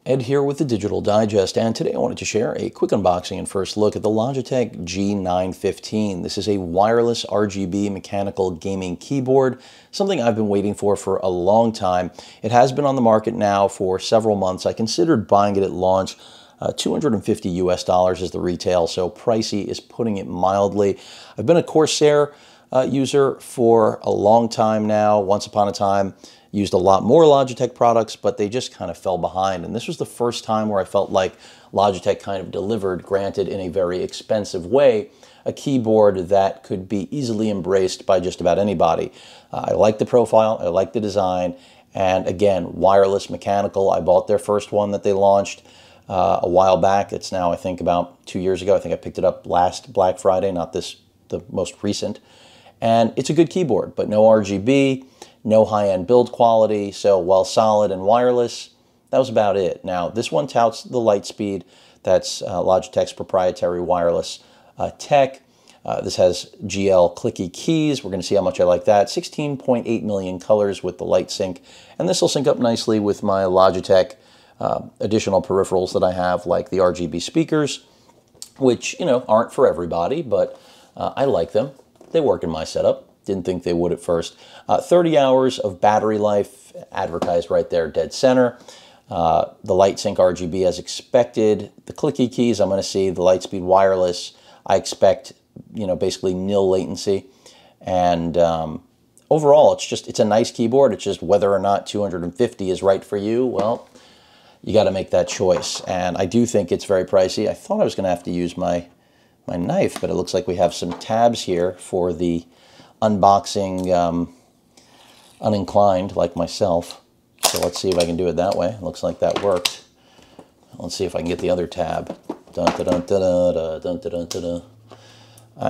Ed here with the Digital Digest, and today I wanted to share a quick unboxing and first look at the Logitech G915. This is a wireless RGB mechanical gaming keyboard, something I've been waiting for a long time. It has been on the market now for several months. I considered buying it at launch. $250 US is the retail, so pricey is putting it mildly. I've been a Corsair user for a long time now. Once upon a time, used a lot more Logitech products, but they just kind of fell behind. And this was the first time where I felt like Logitech kind of delivered, granted in a very expensive way, a keyboard that could be easily embraced by just about anybody. I like the profile, I like the design, and again, wireless mechanical. I bought their first one that they launched a while back. It's now, I think, about 2 years ago. I think I picked it up last Black Friday, not this, the most recent. And it's a good keyboard, but no RGB, no high-end build quality. So while solid and wireless, that was about it. Now, this one touts the light speed. That's Logitech's proprietary wireless tech. This has GL Clicky keys. We're going to see how much I like that. 16.8 million colors with the light sync. And this will sync up nicely with my Logitech additional peripherals that I have, like the RGB speakers, which, you know, aren't for everybody, but I like them. They work in my setup. Didn't think they would at first. 30 hours of battery life, advertised right there, dead center. The light sync RGB as expected. The clicky keys, I'm going to see. The Lightspeed wireless, I expect, you know, basically nil latency. And overall, it's a nice keyboard. It's just whether or not 250 is right for you, well, you got to make that choice. And I do think it's very pricey. I thought I was going to have to use my knife, but it looks like we have some tabs here for the unboxing uninclined like myself. So let's see if I can do it that way. Looks like that worked. Let's see if I can get the other tab. Dun, dun, dun, dun, dun, dun, dun, dun, dun.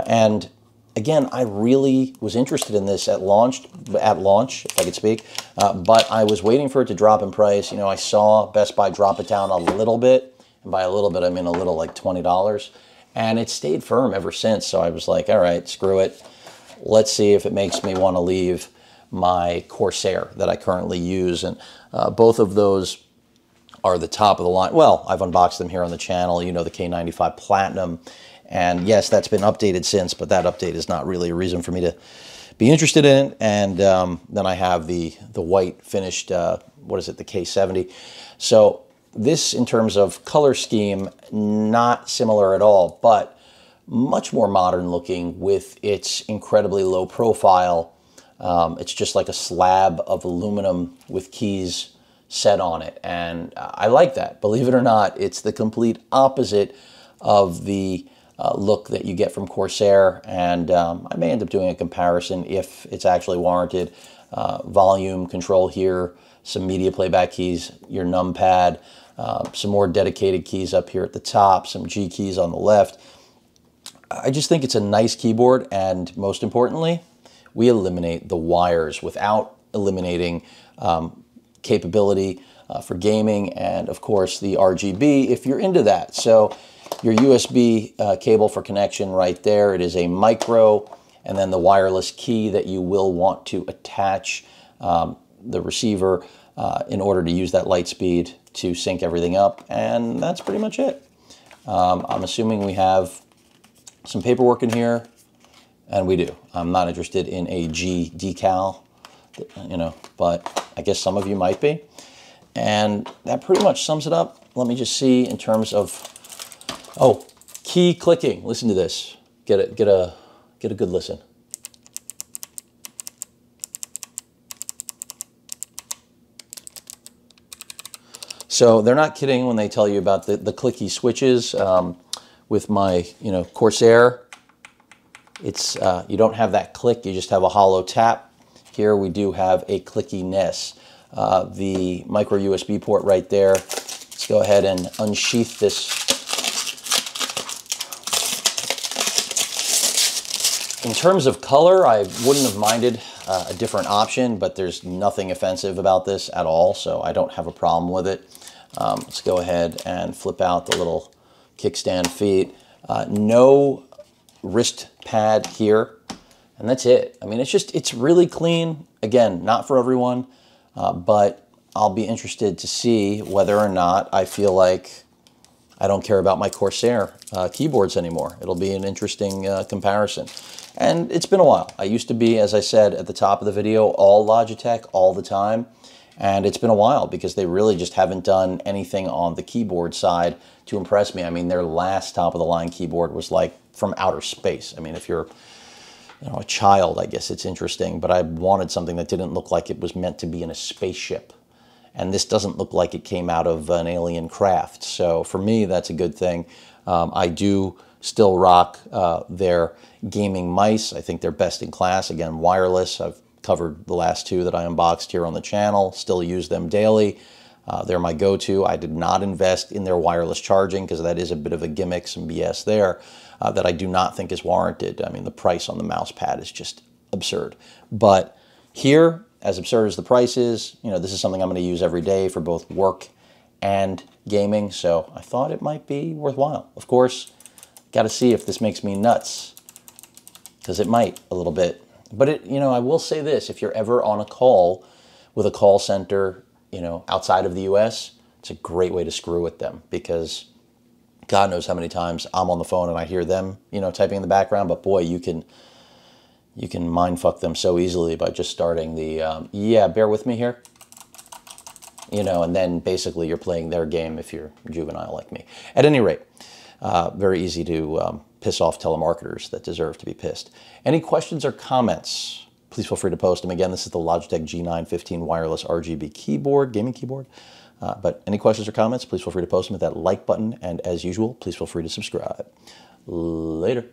And again, I really was interested in this at launch, if I could speak, but I was waiting for it to drop in price. You know, I saw Best Buy drop it down a little bit, and by a little bit, I mean a little, like $20, and it stayed firm ever since. So I was like, all right, screw it. Let's see if it makes me want to leave my Corsair that I currently use. And both of those are the top of the line. Well, I've unboxed them here on the channel. You know, the K95 Platinum. And yes, that's been updated since, but that update is not really a reason for me to be interested in it. And then I have the white finished, what is it, the K70. So this, in terms of color scheme, not similar at all, but much more modern looking with its incredibly low profile. It's just like a slab of aluminum with keys set on it. And I like that. Believe it or not, it's the complete opposite of the look that you get from Corsair. And I may end up doing a comparison if it's actually warranted. Volume control here, some media playback keys, your numpad, some more dedicated keys up here at the top, some G keys on the left. I just think it's a nice keyboard, and most importantly, we eliminate the wires without eliminating capability for gaming, and of course the RGB if you're into that. So your USB cable for connection right there. It is a micro, and then the wireless key that you will want to attach the receiver in order to use that Lightspeed to sync everything up, and that's pretty much it. I'm assuming we have some paperwork in here, and we do. I'm not interested in a G decal, you know, but I guess some of you might be. And that pretty much sums it up. Let me just see in terms of, oh, key clicking. Listen to this. Get a good listen. So they're not kidding when they tell you about the clicky switches. With my, you know, Corsair, it's you don't have that click, you just have a hollow tap. Here we do have a clickiness. The micro USB port right there. Let's go ahead and unsheath this. In terms of color, I wouldn't have minded a different option, but there's nothing offensive about this at all, so I don't have a problem with it. Let's go ahead and flip out the little kickstand feet. No wrist pad here, And that's it. I mean, it's really clean. Again, not for everyone, but I'll be interested to see whether or not I feel like I don't care about my Corsair keyboards anymore. It'll be an interesting comparison. And it's been a while. I used to be, as I said at the top of the video, all Logitech all the time. And it's been a while because they really just haven't done anything on the keyboard side to impress me. I mean, their last top-of-the-line keyboard was like from outer space. I mean, if you're a child, I guess it's interesting, but I wanted something that didn't look like it was meant to be in a spaceship. And this doesn't look like it came out of an alien craft. So for me, that's a good thing. I do still rock their gaming mice. I think they're best in class. Again, wireless. I've covered the last two that I unboxed here on the channel. Still use them daily. They're my go-to. I did not invest in their wireless charging because that is a bit of a gimmick, some BS there that I do not think is warranted. I mean, the price on the mouse pad is just absurd. But here, as absurd as the price is, this is something I'm going to use every day for both work and gaming, so I thought it might be worthwhile. Of course, got to see if this makes me nuts, because it might a little bit. But I will say this, if you're ever on a call with a call center, outside of the US, it's a great way to screw with them, because God knows how many times I'm on the phone and I hear them, typing in the background, but boy, you can mind fuck them so easily by just starting the, yeah, bear with me here. And then basically you're playing their game if you're juvenile like me. At any rate, very easy to piss off telemarketers that deserve to be pissed. Any questions or comments, please feel free to post them. Again, this is the Logitech G915 wireless RGB keyboard, gaming keyboard. But any questions or comments, please feel free to post them with that like button. And as usual, please feel free to subscribe. Later.